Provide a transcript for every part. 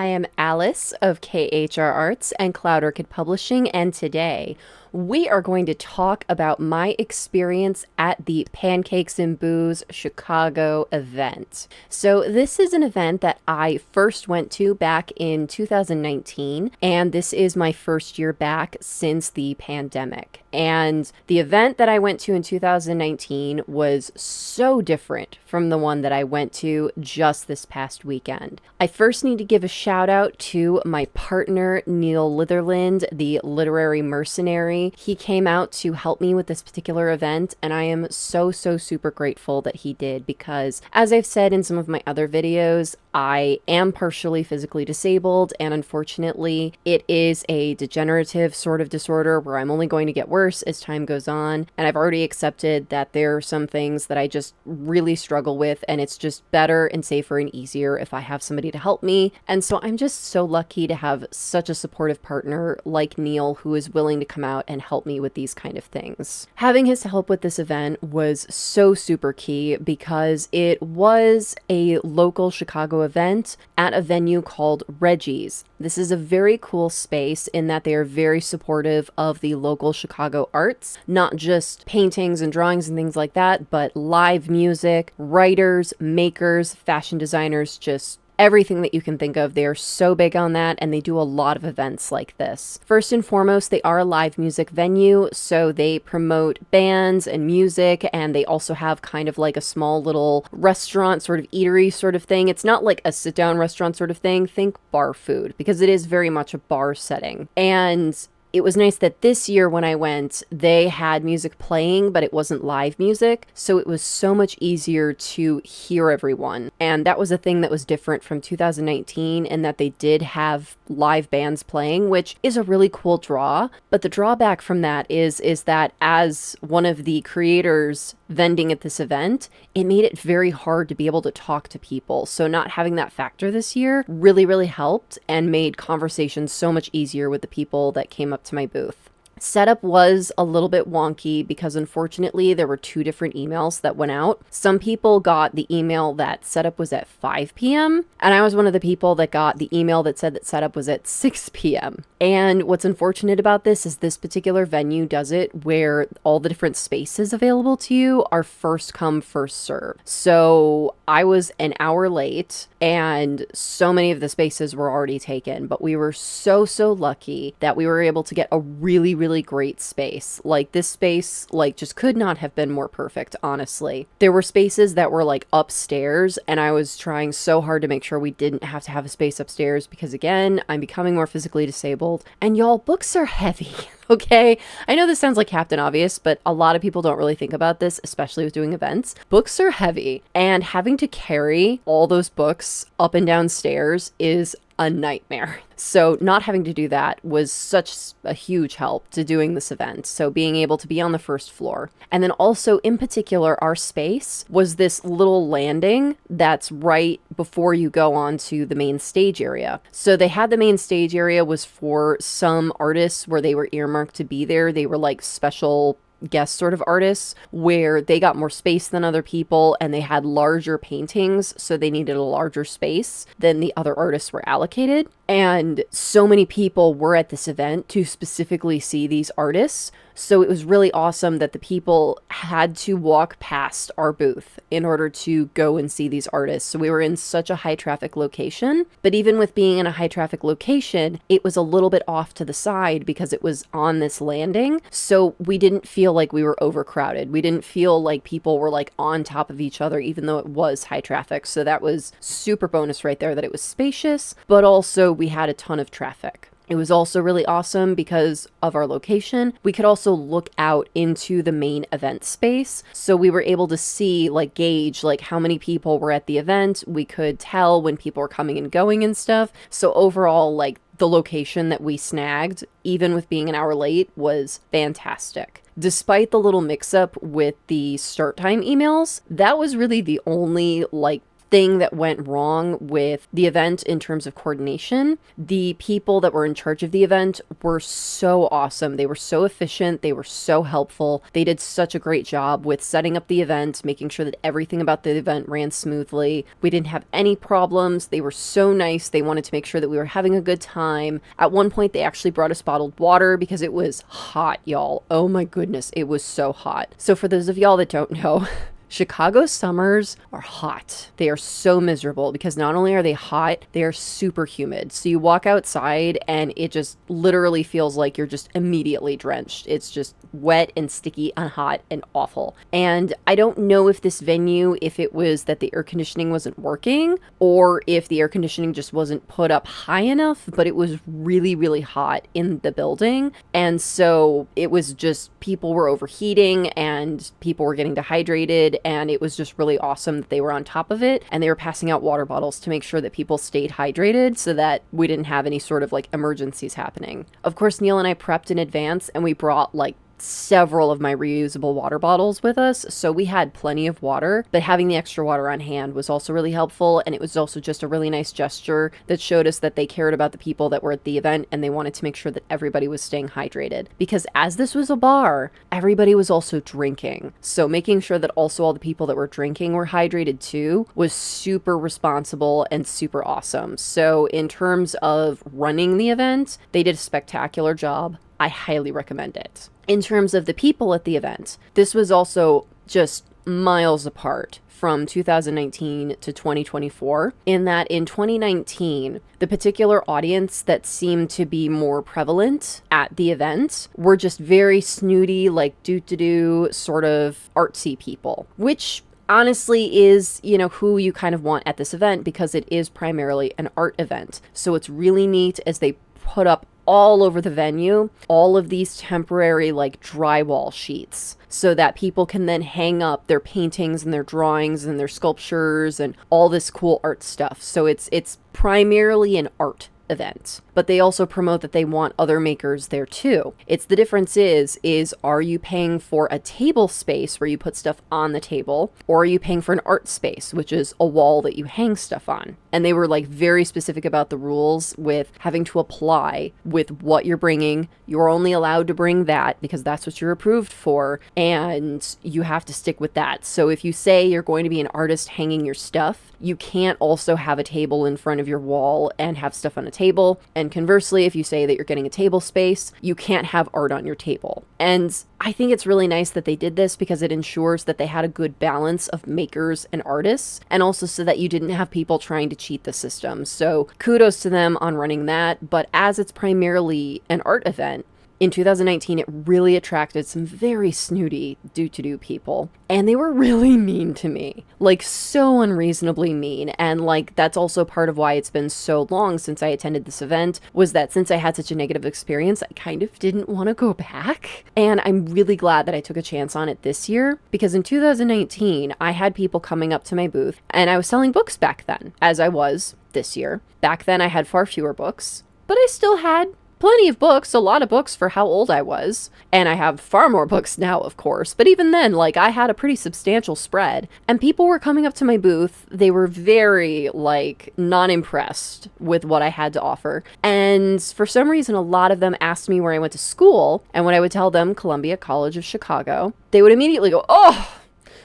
I am Alice of KHR Arts and Cloud Orchid Publishing, and today we are going to talk about my experience at the Pancakes and Booze Chicago event. So this is an event that I first went to back in 2019, and this is my first year back since the pandemic. And the event that I went to in 2019 was so different from the one that I went to just this past weekend. I first need to give a shout out to my partner, Neal Litherland, the literary mercenary. He came out to help me with this particular event, and I am so super grateful that he did, because as I've said in some of my other videos, I am partially physically disabled, and unfortunately it is a degenerative sort of disorder where I'm only going to get worse as time goes on, and I've already accepted that there are some things that I just really struggle with, and it's just better and safer and easier if I have somebody to help me. And so I'm just so lucky to have such a supportive partner like Neal, who is willing to come out and help me with these kind of things. Having his help with this event was so super key, because it was a local Chicago event at a venue called Reggie's. This is a very cool space in that they are very supportive of the local Chicago arts, not just paintings and drawings and things like that, but live music, writers, makers, fashion designers, just everything that you can think of. They are so big on that, and they do a lot of events like this. First and foremost, they are a live music venue, so they promote bands and music, and they also have kind of like a small little restaurant sort of eatery sort of thing. It's not like a sit-down restaurant sort of thing. Think bar food, because it is very much a bar setting. And it was nice that this year when I went, they had music playing, but it wasn't live music, so it was so much easier to hear everyone. And that was a thing that was different from 2019, in that they did have live bands playing, which is a really cool draw. But the drawback from that is that as one of the creators vending at this event, it made it very hard to be able to talk to people. So not having that factor this year really helped and made conversations so much easier with the people that came up to my booth. Setup was a little bit wonky because unfortunately there were two different emails that went out. Some people got the email that setup was at 5 p.m. and I was one of the people that got the email that said that setup was at 6 p.m. And what's unfortunate about this is this particular venue does it where all the different spaces available to you are first come, first serve. So I was an hour late and so many of the spaces were already taken, but we were so lucky that we were able to get a really great space. Like, this space just could not have been more perfect, honestly. There were spaces that were like upstairs, and I was trying so hard to make sure we didn't have to have a space upstairs, because again, I'm becoming more physically disabled, and y'all, books are heavy. Okay, I know this sounds like Captain Obvious, but a lot of people don't really think about this, especially with doing events. Books are heavy, and having to carry all those books up and down stairs is a nightmare. So not having to do that was such a huge help to doing this event. So being able to be on the first floor. And then also in particular, our space was this little landing that's right before you go on to the main stage area. So they had the main stage area was for some artists where they were earmarked to be there. They were like special guest sort of artists where they got more space than other people, and they had larger paintings, so they needed a larger space than the other artists were allocated. And so many people were at this event to specifically see these artists. So it was really awesome that the people had to walk past our booth in order to go and see these artists. So we were in such a high traffic location, but even with being in a high traffic location, it was a little bit off to the side because it was on this landing. So we didn't feel like we were overcrowded. We didn't feel like people were like on top of each other, even though it was high traffic. So that was super bonus right there, that it was spacious, but also we had a ton of traffic. It was also really awesome because of our location. We could also look out into the main event space. So we were able to see, like, gauge like how many people were at the event. We could tell when people were coming and going and stuff. So overall, like, the location that we snagged, even with being an hour late, was fantastic. Despite the little mix-up with the start time emails, that was really the only, like, thing that went wrong with the event in terms of coordination. The people that were in charge of the event were so awesome. They were so efficient. They were so helpful. They did such a great job with setting up the event, making sure that everything about the event ran smoothly. We didn't have any problems. They were so nice. They wanted to make sure that we were having a good time. At one point, they actually brought us bottled water because it was hot, y'all. Oh my goodness, it was so hot. So for those of y'all that don't know, Chicago summers are hot. They are so miserable because not only are they hot, they are super humid. So you walk outside and it just literally feels like you're just immediately drenched. It's just wet and sticky and hot and awful. And I don't know if this venue, if it was that the air conditioning wasn't working or if the air conditioning just wasn't put up high enough, but it was really, really hot in the building. And so it was just people were overheating and people were getting dehydrated. And it was just really awesome that they were on top of it and they were passing out water bottles to make sure that people stayed hydrated so that we didn't have any sort of like emergencies happening. Of course, Neal and I prepped in advance and we brought like several of my reusable water bottles with us, so we had plenty of water, but having the extra water on hand was also really helpful, and it was also just a really nice gesture that showed us that they cared about the people that were at the event and they wanted to make sure that everybody was staying hydrated, because as this was a bar, everybody was also drinking, so making sure that also all the people that were drinking were hydrated too was super responsible and super awesome. So in terms of running the event, they did a spectacular job. I highly recommend it. In terms of the people at the event, this was also just miles apart from 2019 to 2024, in that in 2019, the particular audience that seemed to be more prevalent at the event were just very snooty, like do sort of artsy people, which honestly is, you know, who you kind of want at this event because it is primarily an art event. So it's really neat as they put up all over the venue all of these temporary like drywall sheets so that people can then hang up their paintings and their drawings and their sculptures and all this cool art stuff. So it's primarily an art event, but they also promote that they want other makers there too. It's the difference is are you paying for a table space where you put stuff on the table, or are you paying for an art space, which is a wall that you hang stuff on? And they were like very specific about the rules with having to apply with what you're bringing. You're only allowed to bring that because that's what you're approved for, and you have to stick with that. So if you say you're going to be an artist hanging your stuff, you can't also have a table in front of your wall and have stuff on a table. And conversely, if you say that you're getting a table space, you can't have art on your table. And I think it's really nice that they did this because it ensures that they had a good balance of makers and artists, and also so that you didn't have people trying to cheat the system. So kudos to them on running that. But as it's primarily an art event, in 2019, it really attracted some very snooty do people, and they were really mean to me, like so unreasonably mean. And like that's also part of why it's been so long since I attended this event, was that since I had such a negative experience, I kind of didn't want to go back. And I'm really glad that I took a chance on it this year, because in 2019, I had people coming up to my booth, and I was selling books back then, as I was this year. Back then, I had far fewer books, but I still had plenty of books, a lot of books for how old I was. And I have far more books now, of course. But even then, like, I had a pretty substantial spread. And people were coming up to my booth. They were very, like, not impressed with what I had to offer. And for some reason, a lot of them asked me where I went to school. And when I would tell them Columbia College of Chicago, they would immediately go, "Oh,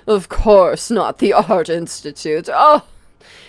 of course, not the Art Institute. Oh."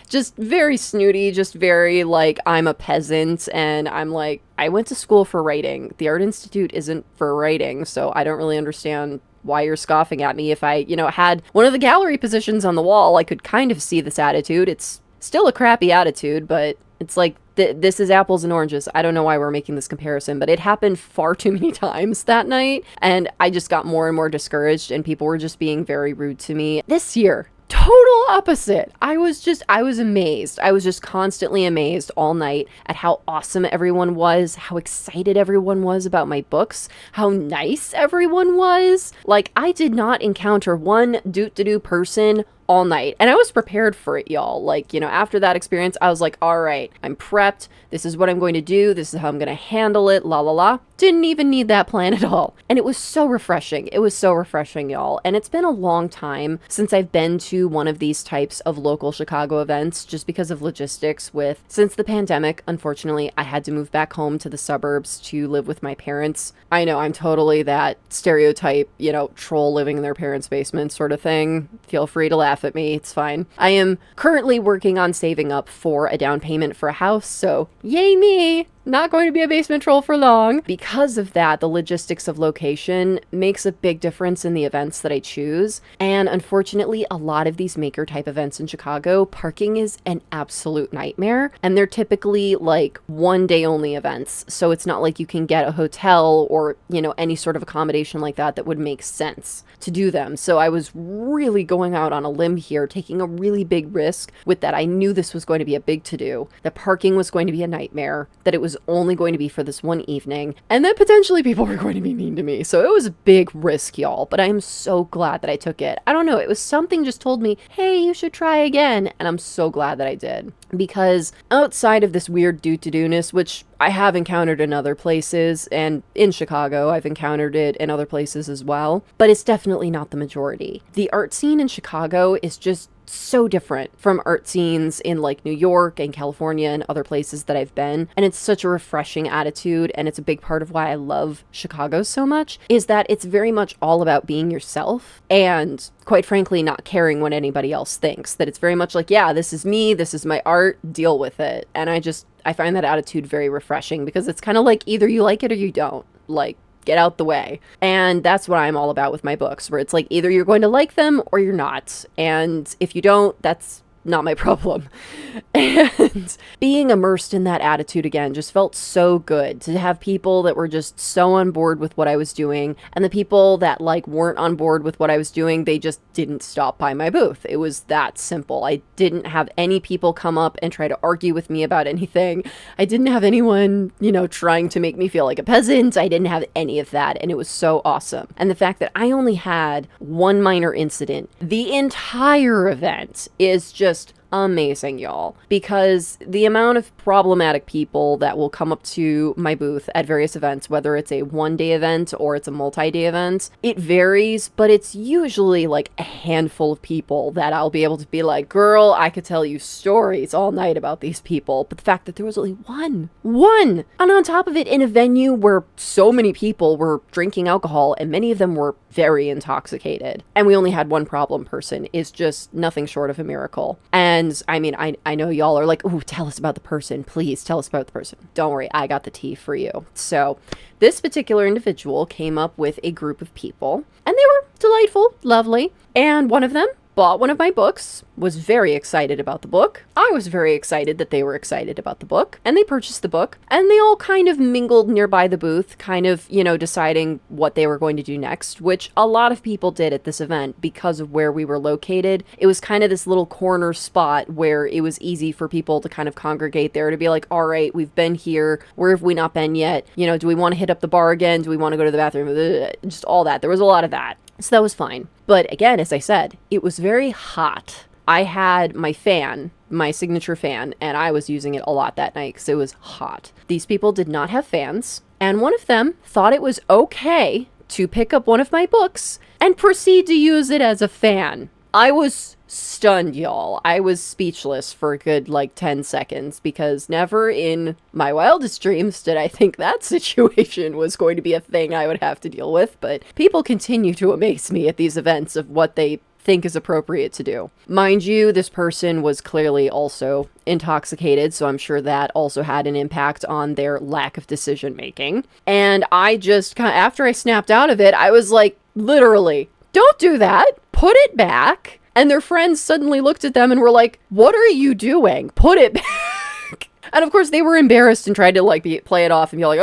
Just very snooty, just very like, I'm a peasant, and I'm like, I went to school for writing. The Art Institute isn't for writing, so I don't really understand why you're scoffing at me. If I, had one of the gallery positions on the wall, I could kind of see this attitude. It's still a crappy attitude, but it's like, this is apples and oranges. I don't know why we're making this comparison, but it happened far too many times that night, and I just got more and more discouraged, and people were just being very rude to me. This year, total opposite. I was amazed. I was just constantly amazed all night at how awesome everyone was, how excited everyone was about my books, how nice everyone was. Like, I did not encounter one do person all night. And I was prepared for it, y'all. Like, after that experience, I was like, all right, I'm prepped. This is what I'm going to do. This is how I'm going to handle it. La la la. Didn't even need that plan at all. And it was so refreshing. It was so refreshing, y'all. And it's been a long time since I've been to one of these types of local Chicago events just because of logistics since the pandemic. Unfortunately, I had to move back home to the suburbs to live with my parents. I know I'm totally that stereotype, troll living in their parents' basement sort of thing. Feel free to laugh at me. It's fine. I am currently working on saving up for a down payment for a house. So yay me. Not going to be a basement troll for long. Because of that, the logistics of location makes a big difference in the events that I choose. And unfortunately, a lot of these maker type events in Chicago, parking is an absolute nightmare. And they're typically like 1 day only events. So it's not like you can get a hotel or, any sort of accommodation like that would make sense to do them. So I was really going out on a limb here, taking a really big risk with that. I knew this was going to be a big to-do, that parking was going to be a nightmare, that it was only going to be for this one evening, and that potentially people were going to be mean to me. So it was a big risk, y'all, but I am so glad that I took it. I don't know, it was something just told me, hey, you should try again, and I'm so glad that I did. Because outside of this weird do-to-do-ness, which I have encountered in other places, and in Chicago, I've encountered it in other places as well, but it's definitely not the majority. The art scene in Chicago is just so different from art scenes in like New York and California and other places that I've been. And it's such a refreshing attitude. And it's a big part of why I love Chicago so much, is that it's very much all about being yourself and, quite frankly, not caring what anybody else thinks. That it's very much like, yeah, this is me, this is my art, deal with it. And I find that attitude very refreshing, because it's kind of like either you like it or you don't. Like, get out the way. And that's what I'm all about with my books, where it's like either you're going to like them or you're not. And if you don't, that's not my problem. And being immersed in that attitude again just felt so good, to have people that were just so on board with what I was doing, and the people that like weren't on board with what I was doing, they just didn't stop by my booth. It was that simple. I didn't have any people come up and try to argue with me about anything. I didn't have anyone, trying to make me feel like a peasant. I didn't have any of that, and it was so awesome. And the fact that I only had one minor incident the entire event is just amazing, y'all, because the amount of problematic people that will come up to my booth at various events, whether it's a 1-day event or it's a multi-day event, it varies, but it's usually like a handful of people that I'll be able to be like, girl, I could tell you stories all night about these people. But the fact that there was only one, and on top of it, in a venue where so many people were drinking alcohol and many of them were very intoxicated, and we only had one problem person, is just nothing short of a miracle. And I mean, I know y'all are like, ooh, tell us about the person. Please tell us about the person. Don't worry, I got the tea for you. So this particular individual came up with a group of people, and they were delightful, lovely. And one of them bought one of my books, was very excited about the book. I was very excited that they were excited about the book, and they purchased the book, and they all kind of mingled nearby the booth, kind of, deciding what they were going to do next, which a lot of people did at this event because of where we were located. It was kind of this little corner spot where it was easy for people to kind of congregate there, to be like, all right, we've been here, where have we not been yet? Do we want to hit up the bar again? Do we want to go to the bathroom? Just all that. There was a lot of that. So that was fine. But again, as I said, it was very hot. I had my fan, my signature fan, and I was using it a lot that night because it was hot. These people did not have fans, and one of them thought it was okay to pick up one of my books and proceed to use it as a fan. I was stunned, y'all. I was speechless for a good 10 seconds, because never in my wildest dreams did I think that situation was going to be a thing I would have to deal with. But people continue to amaze me at these events of what they think is appropriate to do. Mind you, this person was clearly also intoxicated, so I'm sure that also had an impact on their lack of decision making. And I just, after I snapped out of it, I was like, literally, don't do that. Put it back. And their friends suddenly looked at them and were like, what are you doing? Put it back. And of course they were embarrassed and tried to play it off and be like,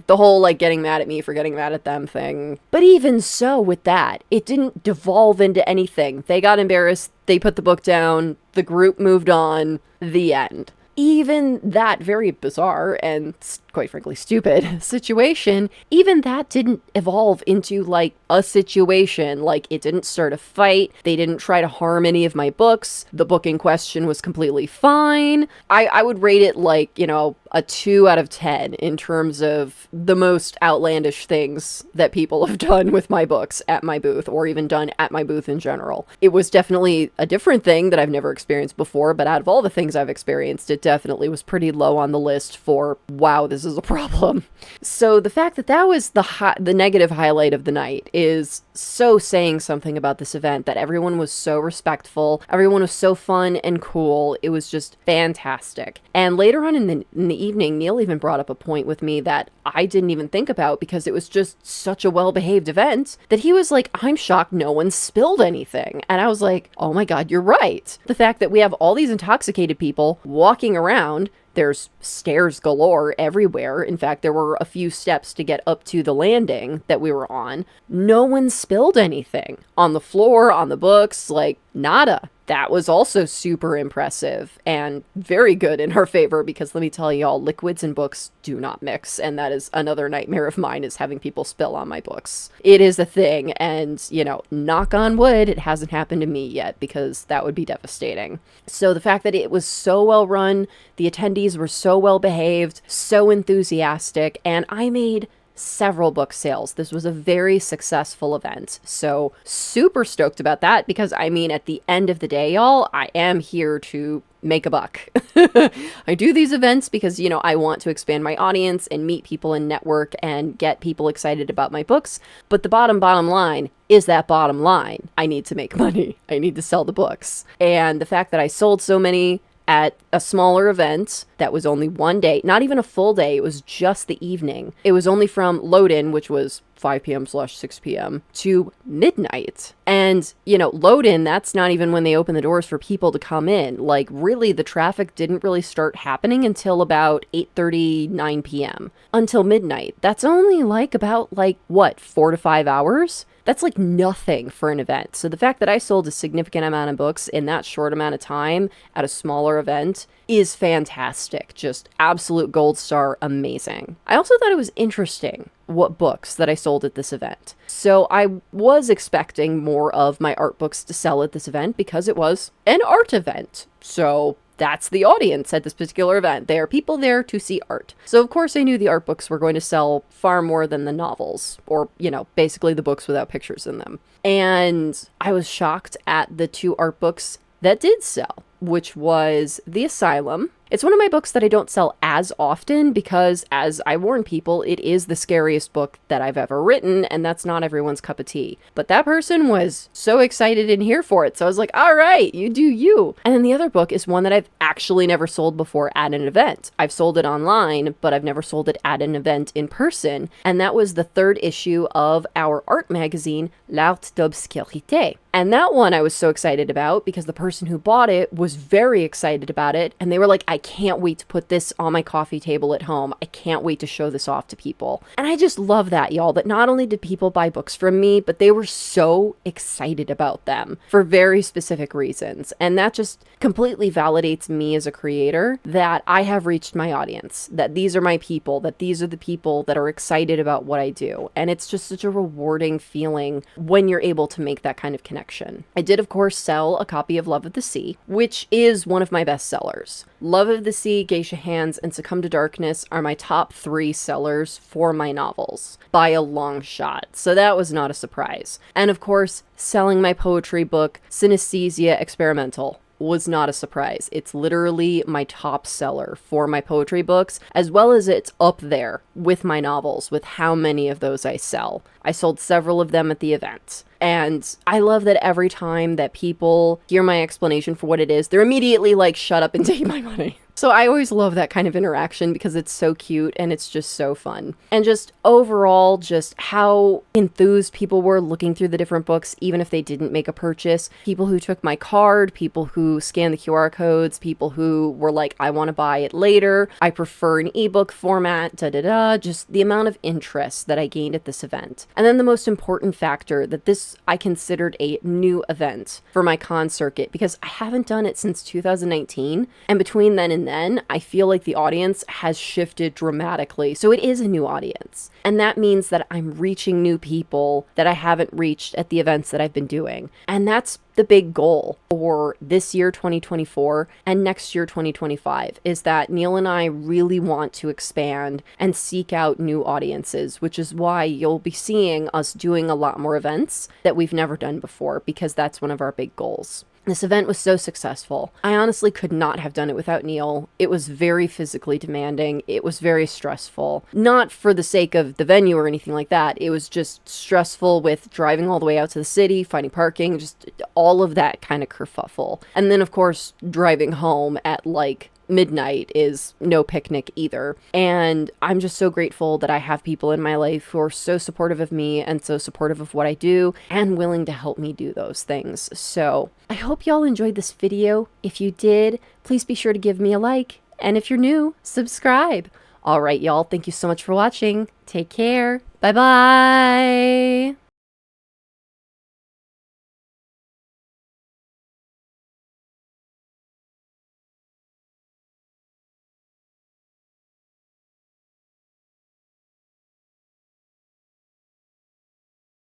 the whole getting mad at me for getting mad at them thing. But even so, with that, it didn't devolve into anything. They got embarrassed. They put the book down. The group moved on. The end. even that very bizarre and quite frankly stupid situation, even that didn't evolve into like a situation. Like, it didn't start a fight. They didn't try to harm any of my books. The book in question was completely fine. I would rate it like, you know, a 2 out of 10 in terms of the most outlandish things that people have done with my books at my booth, or even done at my booth in general. It was definitely a different thing that I've never experienced before, but out of all the things I've experienced, it definitely was pretty low on the list for, wow, this is a problem. So the fact that that was the negative highlight of the night is so saying something about this event, that everyone was so respectful, everyone was so fun and cool. It was just fantastic. And later on in the evening, Neal even brought up a point with me that I didn't even think about, because it was just such a well-behaved event, that he was like, I'm shocked no one spilled anything. And I was like, oh my God, you're right. The fact that we have all these intoxicated people walking around, there's stairs galore everywhere. In fact, there were a few steps to get up to the landing that we were on. No one spilled anything on the floor, on the books, like nada. That was also super impressive and very good in our favor, because let me tell y'all, liquids and books do not mix. And that is another nightmare of mine, is having people spill on my books. It is a thing. And, you know, knock on wood, it hasn't happened to me yet, because that would be devastating. So the fact that it was so well run, the attendees were so well behaved, so enthusiastic, and I made several book sales. This was a very successful event. So super stoked about that, because I mean, at the end of the day, y'all, I am here to make a buck. I do these events because, you know, I want to expand my audience and meet people and network and get people excited about my books. But the bottom line is that bottom line. I need to make money. I need to sell the books. And the fact that I sold so many at a smaller event that was only one day, not even a full day, it was just the evening. It was only from load-in, which was 5 p.m/6 p.m. to midnight. And, you know, load-in, that's not even when they open the doors for people to come in. Like, really, the traffic didn't really start happening until about 8:30, 9 p.m. until midnight. That's only like about, like, what, 4 to 5 hours? That's like nothing for an event. So the fact that I sold a significant amount of books in that short amount of time at a smaller event is fantastic. Just absolute gold star, amazing. I also thought it was interesting what books that I sold at this event. So I was expecting more of my art books to sell at this event, because it was an art event. So that's the audience at this particular event. There are people there to see art. So of course I knew the art books were going to sell far more than the novels, or, you know, basically the books without pictures in them. And I was shocked at the 2 art books that did sell, which was The Asylum. It's one of my books that I don't sell as often, because, as I warn people, it is the scariest book that I've ever written, and that's not everyone's cup of tea. But that person was so excited and here for it, so I was like, all right, you do you. And then the other book is one that I've actually never sold before at an event. I've sold it online, but I've never sold it at an event in person, and that was the 3rd issue of our art magazine, L'Art d'Obscurité. And that one I was so excited about, because the person who bought it was very excited about it, and they were like, I can't wait to put this on my coffee table at home. I can't wait to show this off to people. And I just love that, y'all, that not only did people buy books from me, but they were so excited about them for very specific reasons. And that just completely validates me as a creator, that I have reached my audience, that these are my people, that these are the people that are excited about what I do. And it's just such a rewarding feeling when you're able to make that kind of connection. I did, of course, sell a copy of Love of the Sea, which is one of my best sellers. Love of the Sea, Geisha Hands, and Succumb to Darkness are my top 3 sellers for my novels, by a long shot. So that was not a surprise. And of course, selling my poetry book, Synesthesia Experimental, was not a surprise. It's literally my top seller for my poetry books, as well as it's up there with my novels, with how many of those I sell. I sold several of them at the event. And I love that every time that people hear my explanation for what it is, they're immediately like, shut up and take my money. So I always love that kind of interaction, because it's so cute and it's just so fun. And just overall, just how enthused people were looking through the different books, even if they didn't make a purchase. People who took my card, people who scanned the QR codes, people who were like, I want to buy it later, I prefer an ebook format, just the amount of interest that I gained at this event. And then the most important factor, that this I considered a new event for my con circuit, because I haven't done it since 2019. And between then and even then, I feel like the audience has shifted dramatically. So it is a new audience. And that means that I'm reaching new people that I haven't reached at the events that I've been doing. And that's the big goal for this year, 2024, and next year, 2025, is that Neal and I really want to expand and seek out new audiences, which is why you'll be seeing us doing a lot more events that we've never done before, because that's one of our big goals. This event was so successful. I honestly could not have done it without Neal. It was very physically demanding. It was very stressful. Not for the sake of the venue or anything like that. It was just stressful with driving all the way out to the city, finding parking, just all of that kind of kerfuffle. And then, of course, driving home at like midnight is no picnic either. And I'm just so grateful that I have people in my life who are so supportive of me and so supportive of what I do and willing to help me do those things. So I hope y'all enjoyed this video. If you did, please be sure to give me a like. And if you're new, subscribe. All right, y'all. Thank you so much for watching. Take care. Bye-bye.